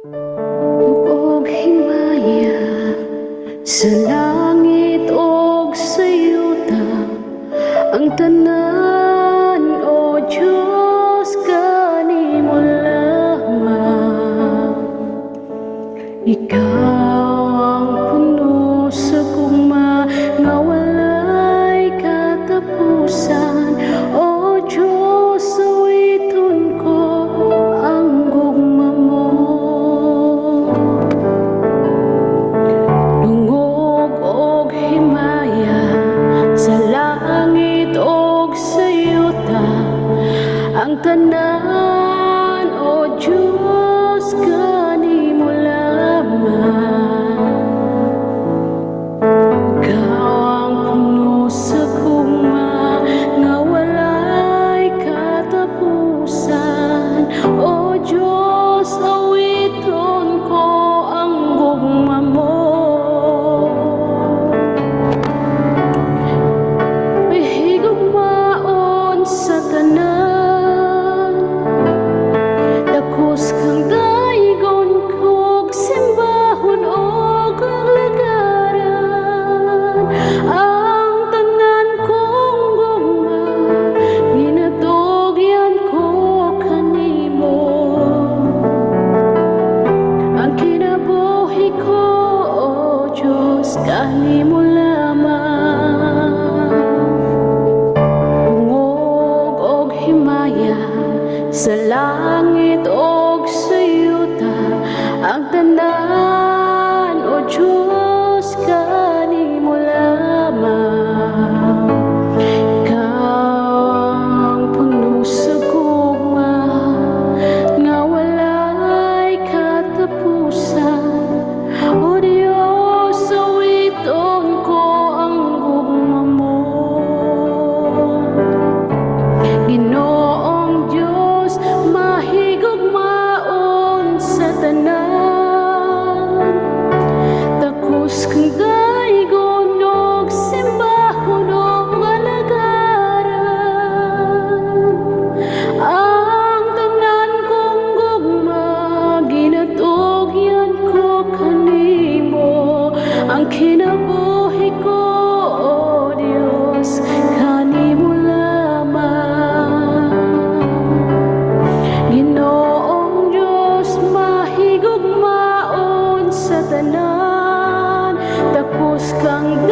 Tuog himaya sa langit og sa yuta, ang tanan o Diyos kanimo lamang. Ikaw ang puno sa gugma nga walay katapusan, o Diyos awiton ko ang gugma mo. Dungog og himaya sa langit og sa yuta, ang tanan o Diyos kanimo lamang. Ikaw ang puno sa gugma nga walay katapusan, o Diyos awiton ko ang gugma mo. Higugmaon sa tanan, dakos kang daigon kog simbahon og kalagaran. Ang tanan kong gugma ginatugyan ko kanimo, ang kinabuhi ko, o Diyos kanimo lamang. Tungog og himaya sa langit og sa yuta, ang tanan o Diyos kanimo lamang. Ikaw ang puno sa gugma nga walay katapusan, o Diyos awiton ko ang gugma mo. Ginoong Diyos mahigugmaon sa tanan, takos kang daigon og simbahon og kalagaran. Ang tanan kong gugma ginatugyan ko kanimo, ang kinabuhi ko, o Diyos kanimo lamang. Ginoong Diyos mahigugmaon sa tanan, tapos kang